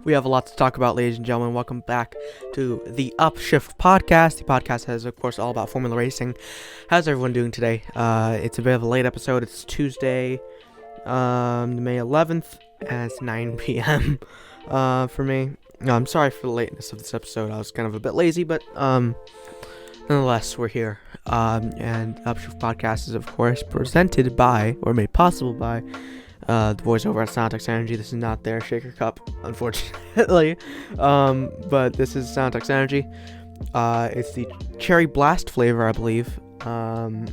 We have a lot to talk about, ladies and gentlemen. Welcome back to the Upshift podcast. The podcast is, of course, all about Formula Racing. How's everyone doing today? It's a bit of a late episode. It's Tuesday, May 11th, and it's 9 p.m. For me. I'm sorry for the lateness of this episode. I was kind of a bit lazy, but nonetheless, we're here. And Upshift podcast is, of course, presented by, or made possible by, the boys over at Soundtex Energy. This is not their shaker cup, unfortunately, but this is Soundtex Energy. It's the cherry blast flavor, I believe, and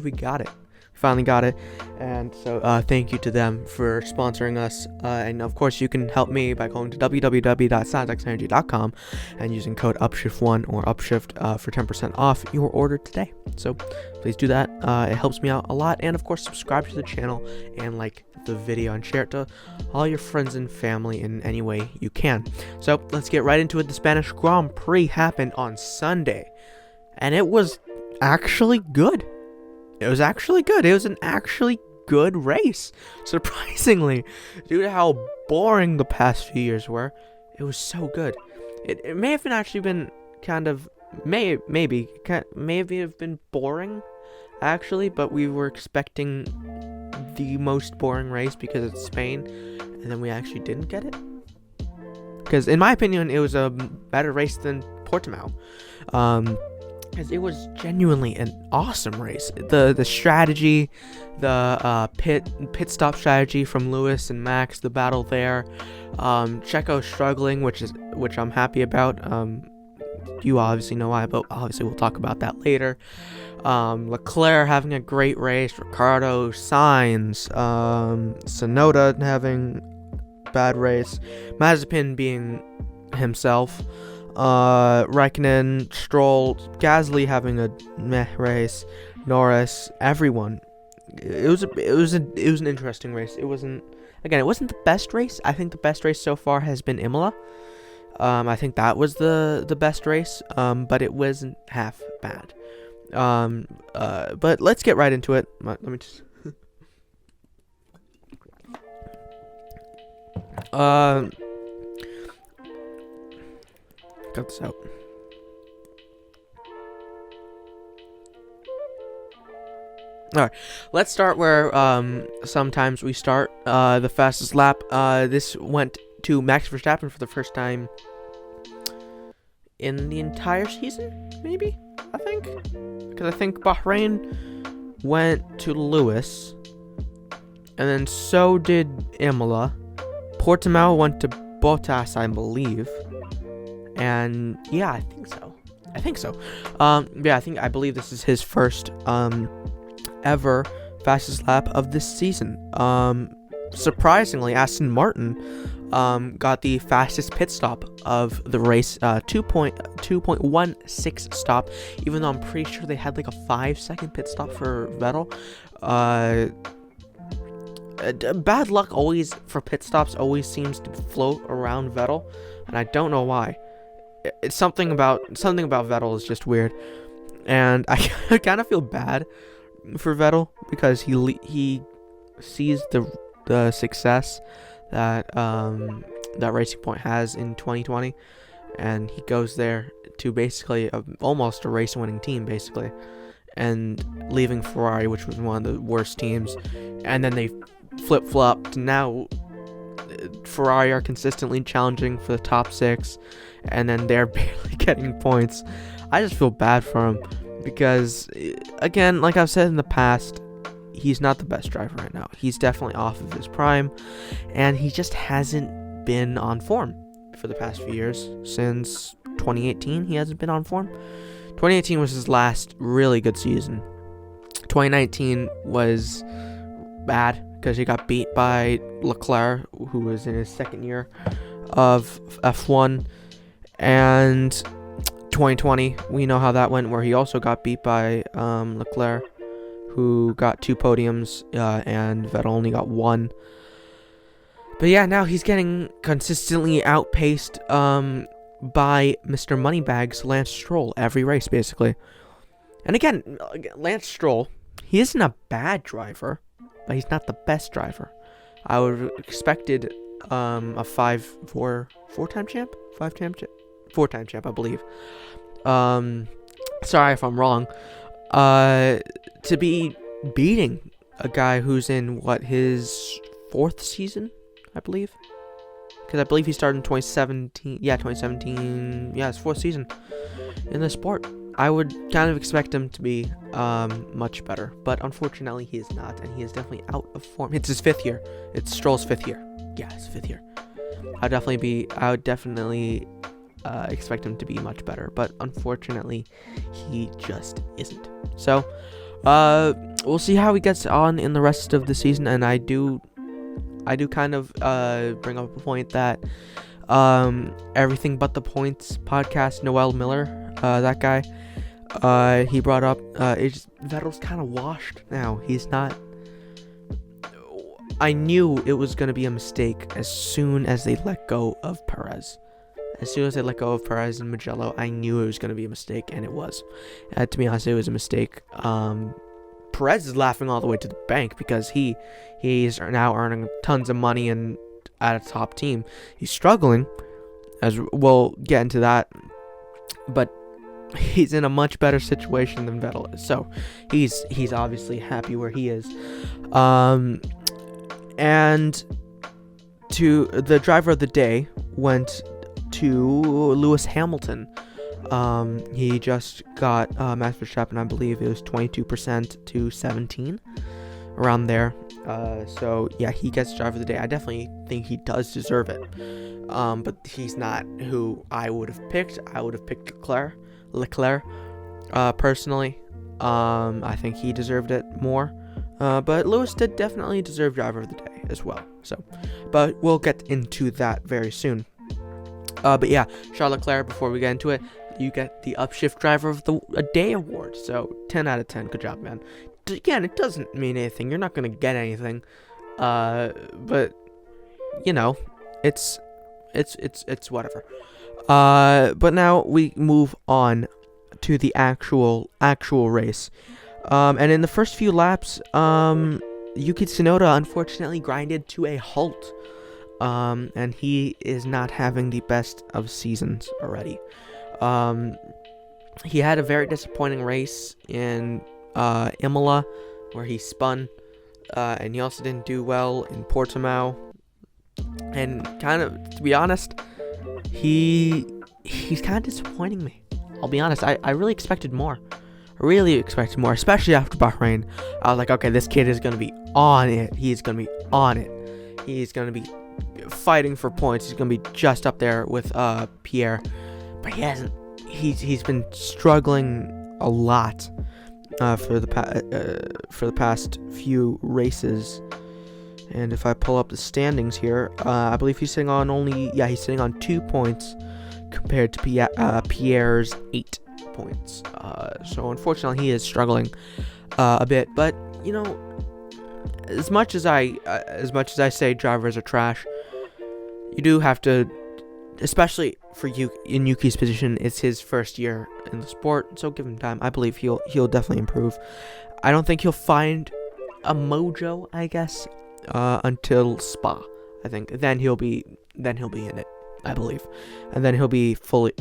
we got it. Finally got it, and so thank you to them for sponsoring us, and of course you can help me by going to www.soundtexenergy.com and using code UPSHIFT1 or UPSHIFT for 10% off your order today. So please do that. It helps me out a lot, and of course subscribe to the channel and like the video and share it to all your friends and family in any way you can. So let's get right into it. The Spanish Grand Prix happened on Sunday, and it was actually good. It was actually good. It was an actually good race. Surprisingly, due to how boring the past few years were, it was so good. It may have been kind of, maybe have been boring, actually, but we were expecting the most boring race because it's Spain, and then we actually didn't get it. Because in my opinion, it was a better race than Portimao. Because it was genuinely an awesome race. The strategy, the pit stop strategy from Lewis and Max, the battle there, Checo struggling, which I'm happy about. You obviously know why, but obviously we'll talk about that later. Leclerc having a great race, Ricardo, Sainz, Tsunoda having a bad race, Mazepin being himself. Raikkonen, Stroll, Gasly having a meh race, Norris, everyone. It was an interesting race. It wasn't the best race. I think the best race so far has been Imola. I think that was the best race. But it wasn't half bad. But let's get right into it. Let me just cut this out. Alright, let's start where sometimes we start. The fastest lap. This went to Max Verstappen for the first time in the entire season, maybe? I think. Because I think Bahrain went to Lewis, and then so did Imola. Portimao went to Bottas, I believe. And yeah, I think so. I believe this is his first ever fastest lap of this season. Surprisingly, Aston Martin got the fastest pit stop of the race, 2.16 stop, even though I'm pretty sure they had like a 5-second pit stop for Vettel. Bad luck always for pit stops always seems to float around Vettel, and I don't know why. It's something about Vettel is just weird, and I kind of feel bad for Vettel because he sees the success that that Racing Point has in 2020, and he goes there to basically almost a race-winning team, basically, and leaving Ferrari, which was one of the worst teams, and then they flip-flopped. Now Ferrari are consistently challenging for the top 6, and then they're barely getting points. I just feel bad for him because, again, like I've said in the past, he's not the best driver right now. He's definitely off of his prime, and he just hasn't been on form for the past few years. Since 2018, he hasn't been on form. 2018 was his last really good season. 2019 was bad because he got beat by Leclerc, who was in his second year of F1. And 2020, we know how that went, where he also got beat by Leclerc, who got 2 podiums, and Vettel only got 1. But yeah, now he's getting consistently outpaced by Mr. Moneybags, Lance Stroll, every race, basically. And again, Lance Stroll, he isn't a bad driver, but he's not the best driver. I would have expected a four-time champ, four-time champ, I believe. Sorry if I'm wrong. To be beating a guy who's in his fourth season, I believe. Because I believe he started in 2017. Yeah, 2017. Yeah, his fourth season in the sport. I would kind of expect him to be much better, but unfortunately he is not, and he is definitely out of form. It's his fifth year. It's Stroll's fifth year. Yeah, his fifth year. I would definitely expect him to be much better, but unfortunately he just isn't. So we'll see how he gets on in the rest of the season, and I do kind of bring up a point that Everything But the Points podcast, Noel Miller, that guy, he brought up Vettel's kind of washed now. He's not. I knew it was going to be a mistake as soon as they let go of Perez. As soon as they let go of Perez and Mugello, I knew it was going to be a mistake, and it was. To be honest, it was a mistake. Perez is laughing all the way to the bank because he's now earning tons of money and at a top team. He's struggling, as we'll get into that, but he's in a much better situation than Vettel is. So he's obviously happy where he is. And to the driver of the day went to Lewis Hamilton. He just got Max Verstappen, I believe it was 22% to 17, around there. So yeah, he gets driver of the day. I definitely think he does deserve it. But he's not who I would have picked. I would have picked Leclerc. Personally, I think he deserved it more. But Lewis did definitely deserve driver of the day as well. So, but we'll get into that very soon. But yeah, Charles Leclerc, before we get into it, you get the Upshift Driver of the Day award. So 10 out of 10. Good job, man. Again, it doesn't mean anything. You're not going to get anything. But you know, it's whatever. But now we move on to the actual race. And in the first few laps, Yuki Tsunoda unfortunately grinded to a halt. And he is not having the best of seasons already. He had a very disappointing race in Imola, where he spun, and he also didn't do well in Portimao. And kind of, to be honest, he's kind of disappointing me. I'll be honest, I really expected more. Especially after Bahrain. I was like, okay, this kid is going to be on it. He's going to be on it. He's going to be fighting for points. He's going to be just up there with Pierre. But he hasn't. He's been struggling a lot for the past few races. And if I pull up the standings here, I believe he's sitting on 2 points compared to Pierre's 8 points. So unfortunately he is struggling a bit, but you know, as much as I say drivers are trash, you do have to, especially for in Yuki's position, it's his first year in the sport, so give him time. I believe he'll definitely improve. I don't think he'll find a mojo, I guess, until Spa. I think then he'll be in it, I believe, and then he'll be fully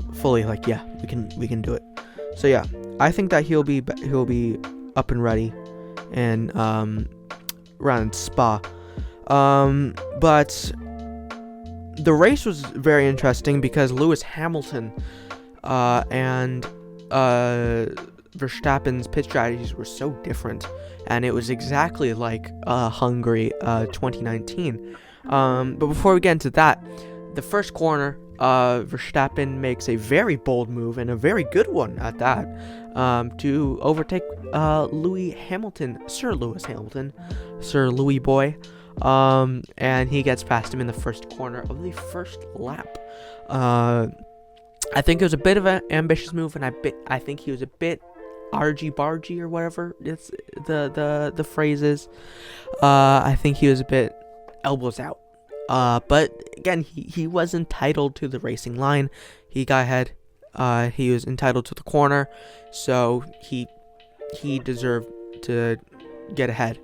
like, yeah, we can do it. So yeah, I think that he'll be up and ready and around Spa. But the race was very interesting because Lewis Hamilton and Verstappen's pit strategies were so different, and it was exactly like Hungary 2019. But before we get into that, the first corner, Verstappen makes a very bold move, and a very good one at that, to overtake Sir Lewis Hamilton, Sir Louis boy, and he gets past him in the first corner of the first lap. I think it was a bit of an ambitious move, and I think he was a bit argy-bargy or whatever it's the phrase is. I think he was a bit elbows out. But again, he was entitled to the racing line. He got ahead. He was entitled to the corner, so he deserved to get ahead.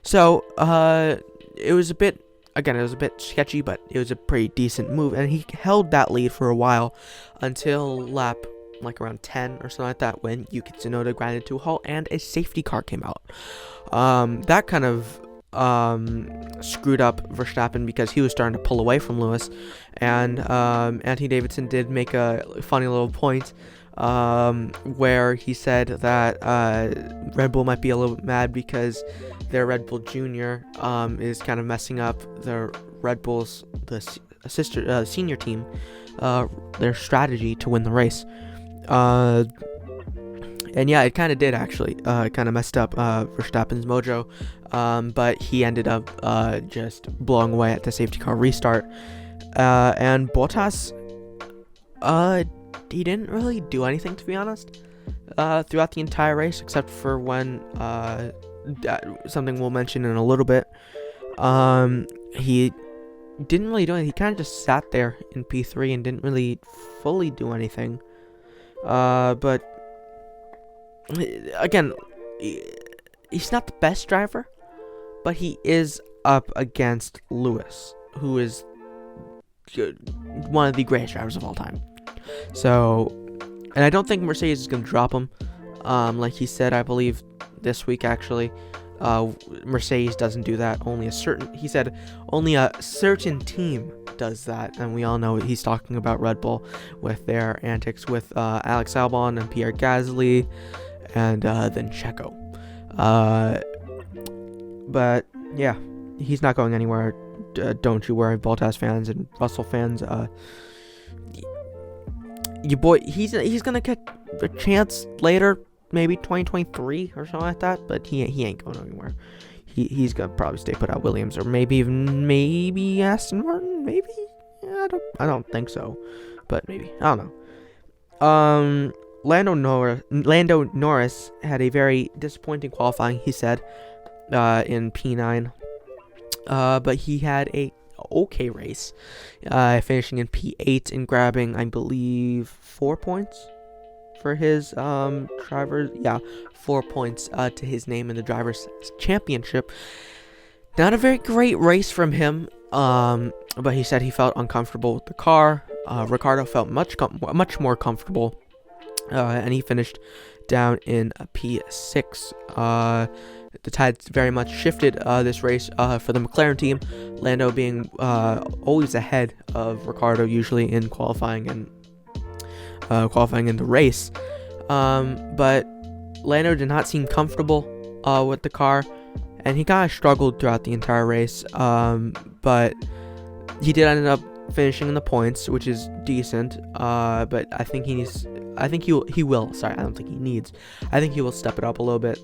So it was a bit again, it was a bit sketchy, but it was a pretty decent move, and he held that lead for a while until lap like around 10 or something like that, when Yuki Tsunoda grinded to a halt and a safety car came out. That kind of screwed up Verstappen because he was starting to pull away from Lewis, and Anthony Davidson did make a funny little point where he said that Red Bull might be a little bit mad because their Red Bull Junior is kind of messing up the Red Bull's senior team, their strategy to win the race. And yeah, it kind of did actually. It kind of messed up Verstappen's mojo, but he ended up just blowing away at the safety car restart. And Bottas, he didn't really do anything, to be honest, throughout the entire race, except for when something we'll mention in a little bit. He didn't really do anything. He kind of just sat there in P3 and didn't really fully do anything. But again, he's not the best driver, but he is up against Lewis, who is one of the greatest drivers of all time. So, and I don't think Mercedes is going to drop him. Like he said, I believe this week actually, Mercedes doesn't do that. Only a certain team does that, and we all know he's talking about Red Bull with their antics with Alex Albon and Pierre Gasly, and then Checo. But yeah, he's not going anywhere. Don't you worry, Bottas fans and Russell fans. Your boy, he's gonna get a chance later, maybe 2023 or something like that. But he ain't going anywhere. He's gonna probably stay put at Williams, or maybe Aston Martin. Maybe I don't think so, but maybe, I don't know. Lando Norris had a very disappointing qualifying, he said, in P9. But he had a okay race, finishing in P8 and grabbing, I believe, 4 points for his drivers. Yeah, 4 points to his name in the Drivers' Championship. Not a very great race from him, but he said he felt uncomfortable with the car. Ricciardo felt much more comfortable, and he finished down in a P6. The tides very much shifted this race for the McLaren team, Lando being always ahead of Ricciardo, usually in qualifying and in the race. But Lando did not seem comfortable with the car, and he kind of struggled throughout the entire race. But he did end up finishing in the points, which is decent. But I think he will. Sorry, I don't think he needs. I think he will step it up a little bit.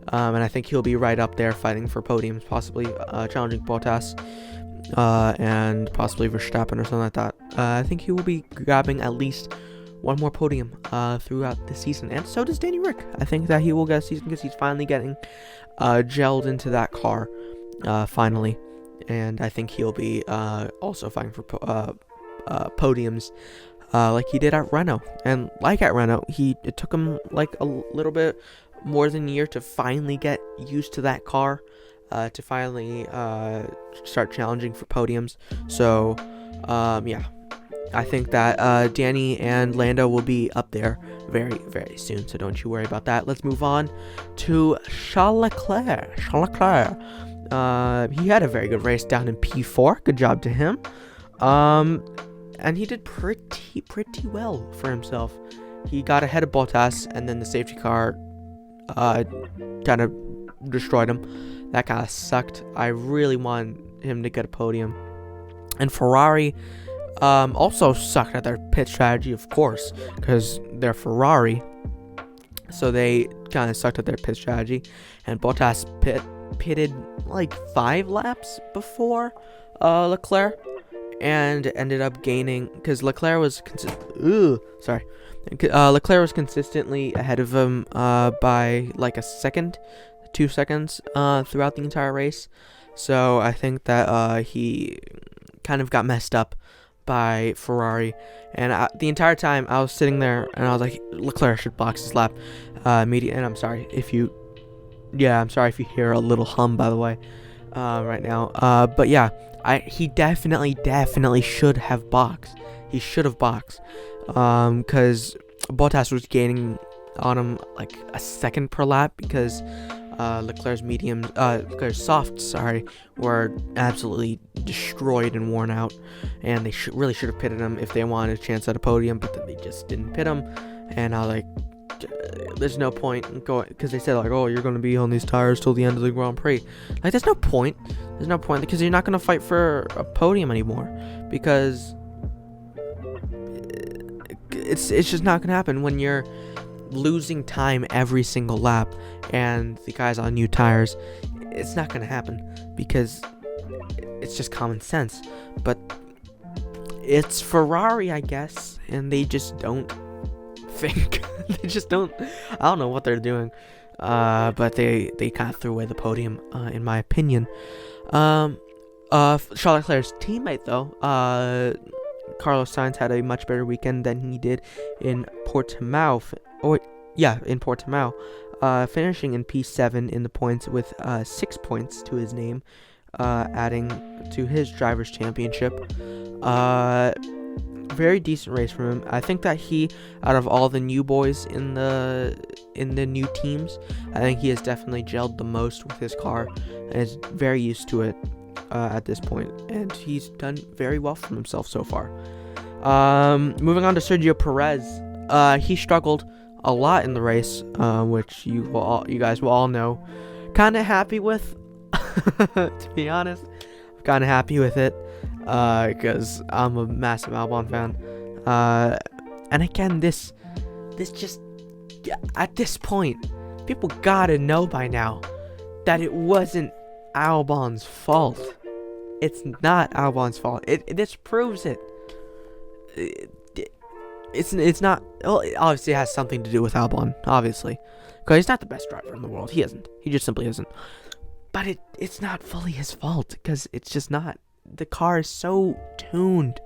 And I think he'll be right up there fighting for podiums, possibly challenging Bottas and possibly Verstappen or something like that. I think he will be grabbing at least one more podium throughout the season, and so does Danny Rick. I think that he will get a season because he's finally getting gelled into that car finally, and I think he'll be also fighting for podiums like he did at Renault. And like at Renault, it took him like a little bit more than a year to finally get used to that car, to finally start challenging for podiums. So yeah, I think that Danny and Lando will be up there very, very soon, so don't you worry about that. Let's move on to Charles Leclerc. He had a very good race down in P4. Good job to him. And he did pretty well for himself. He got ahead of Bottas, and then the safety car kind of destroyed him. That kind of sucked. I really wanted him to get a podium. And Ferrari also sucked at their pit strategy, of course, because they're Ferrari. So they kind of sucked at their pit strategy. And Bottas pitted like 5 laps before Leclerc, and ended up gaining, because Leclerc was Leclerc was consistently ahead of him by like 2 seconds throughout the entire race. So I think that he kind of got messed up by Ferrari, and the entire time I was sitting there and I was like, Leclerc should box his lap immediately. And I'm sorry if you hear a little hum, by the way, right now. But yeah, He definitely should have boxed. He should have boxed. Because Bottas was gaining on him like a second per lap because Leclerc's softs, were absolutely destroyed and worn out, and they really should have pitted him if they wanted a chance at a podium, but then they just didn't pit him, and there's no point in going, because they said oh, you're going to be on these tires till the end of the Grand Prix. There's no point because you're not going to fight for a podium anymore, because it's just not going to happen when you're losing time every single lap and the guy's on new tires. It's not going to happen because it's just common sense. But it's Ferrari, I guess, and they just don't think. They just don't. I don't know what they're doing. But they kind of threw away the podium, in my opinion. Charles Leclerc's teammate, though, Carlos Sainz, had a much better weekend than he did in Portimao. Finishing in P7 in the points with 6 points to his name, adding to his driver's championship. Very decent race from him. I think that he, out of all the new boys in the new teams, I think he has definitely gelled the most with his car and is very used to it at this point, and he's done very well for himself so far. Moving on to Sergio Perez. He struggled a lot in the race, which you guys will all know. Kind of happy with, to be honest. I'm kind of happy with it, because I'm a massive Albon fan. And again, this just, at this point, people gotta know by now that it wasn't Albon's fault. It's not Albon's fault. This proves it. It's not. Well, it obviously has something to do with Albon, obviously, because he's not the best driver in the world. He isn't. He just simply isn't. But it's not fully his fault, because it's just not. The car is so tuned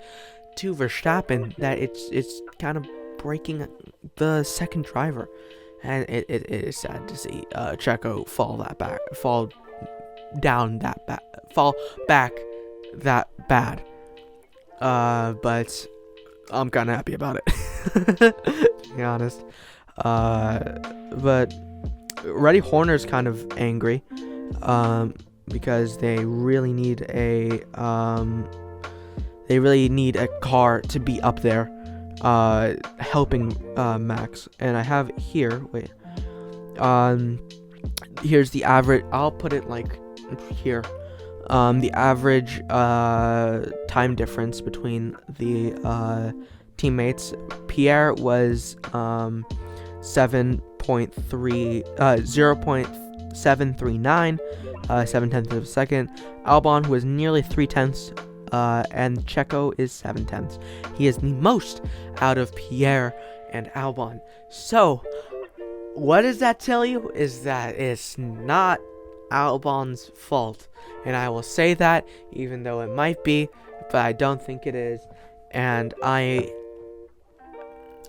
to Verstappen that it's kind of breaking the second driver, and it is sad to see Checo fall back that bad. But I'm kind of happy about it, to be honest. But Reddy Horner's kind of angry, because they really need a car to be up there, helping Max. And I have here, here's the average. I'll put it like here. The average time difference between the teammates. Pierre was 0.739, 7/10 of a second. Albon was nearly 3/10, and Checo is 7/10. He is the most out of Pierre and Albon. So, what does that tell you? Is that it's not Albon's fault, and I will say that even though it might be, but I don't think it is. And I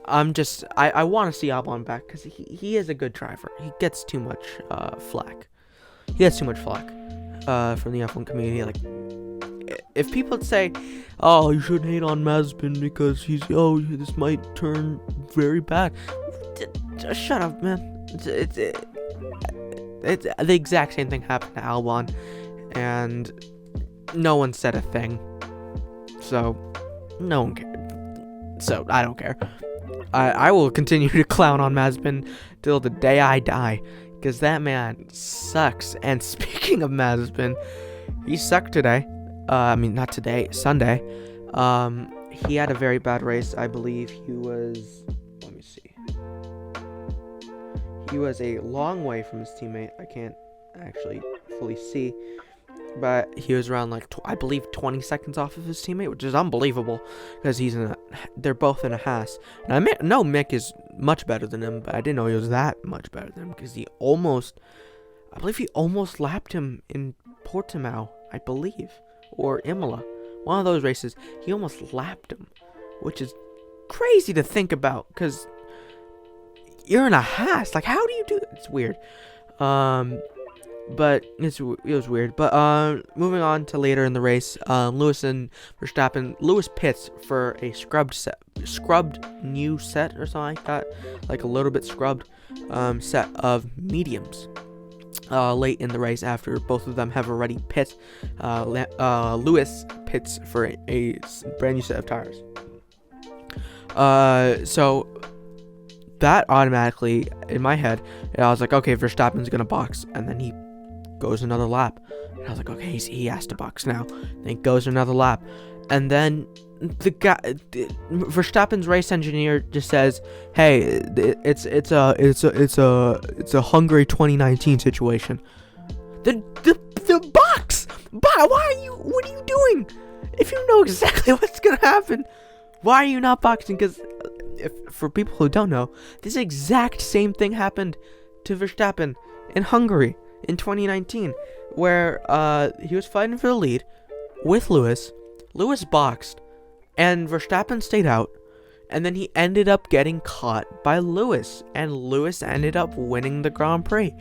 want to see Albon back, because he is a good driver. He gets too much flack. He gets too much flack from the F1 community. Like, if people say, "Oh, you shouldn't hate on Mazepin because this might turn very bad," just shut up, man. It's the exact same thing happened to Albon, and no one said a thing. So no one cared. So I don't care. I will continue to clown on Mazepin till the day I die, because that man sucks. And speaking of Mazepin, he sucked today. Not today, Sunday. He had a very bad race. I believe he was, let me see. He was a long way from his teammate. I can't actually fully see, but he was around I believe 20 seconds off of his teammate, which is unbelievable, because they're both in a Haas. And I know Mick is much better than him, but I didn't know he was that much better than him, because I believe he almost lapped him in Portimao, I believe, or Imola. One of those races, he almost lapped him, which is crazy to think about, because you're in a Haas. Like, how do you do that? It's weird. but it was weird. But moving on to later in the race, Lewis and Verstappen. Lewis pits for a scrubbed new set or something like that, like a little bit scrubbed set of mediums. Late in the race, after both of them have already pit, Lewis pits for a brand new set of tires. So that automatically, in my head, I was like, okay, Verstappen's gonna box, and then he goes another lap. And I was like, okay, he has to box now. Then he goes another lap, and then Verstappen's race engineer just says, "Hey, it's a Hungary 2019 situation." The box. What are you doing? If you know exactly what's gonna happen, why are you not boxing? Because for people who don't know, this exact same thing happened to Verstappen in Hungary in 2019, where he was fighting for the lead with Lewis. Lewis boxed, and Verstappen stayed out, and then he ended up getting caught by Lewis, and Lewis ended up winning the Grand Prix.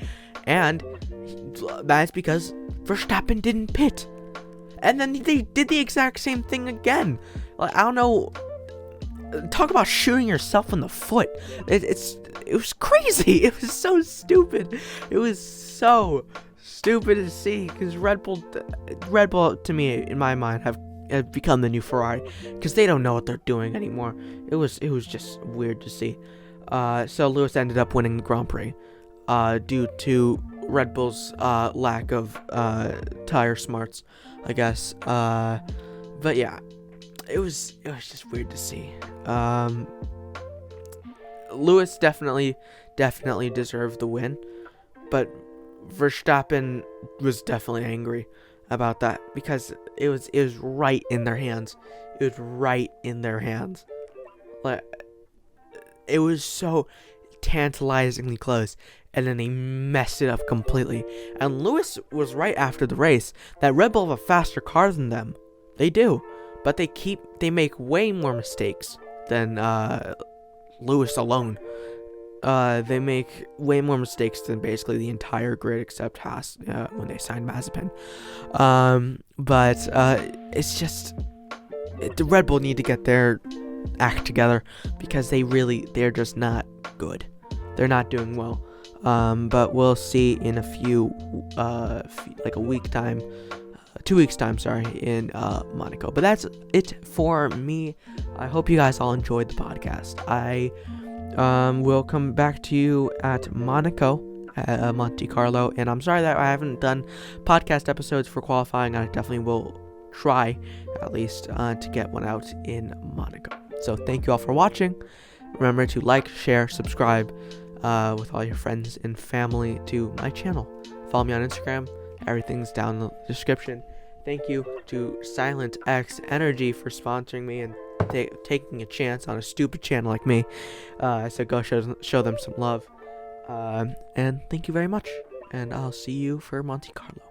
And that's because Verstappen didn't pit. And then they did the exact same thing again. Like, I don't know. Talk about shooting yourself in the foot. It was crazy. It was so stupid. It was so stupid to see, because Red Bull to me, in my mind, have become the new Ferrari, because they don't know what they're doing anymore. It was just weird to see. So Lewis ended up winning the Grand Prix due to Red Bull's lack of tire smarts, I guess. But yeah, it was just weird to see. Lewis definitely deserved the win, but Verstappen was definitely angry about that, because it was right in their hands. It was right in their hands. Like, it was so tantalizingly close, and then they messed it up completely. And Lewis was right after the race that Red Bull have a faster car than them. They do, but they make way more mistakes than Lewis alone. They make way more mistakes than basically the entire grid except Haas when they signed Mazepin. But it's just the Red Bull need to get their act together, because they're just not good. They're not doing well. But we'll see in a few, like a week time, 2 weeks time, sorry, in Monaco. But that's it for me. I hope you guys all enjoyed the podcast. I will come back to you at Monaco, Monte Carlo, and I'm sorry that I haven't done podcast episodes for qualifying. I definitely will try, at least, to get one out in Monaco. So thank you all for watching. Remember to like, share, subscribe with all your friends and family to my channel. Follow me on Instagram. Everything's down in the description. Thank you to Silent X Energy for sponsoring me and taking a chance on a stupid channel like me. So go show them some love. And thank you very much. And I'll see you for Monte Carlo.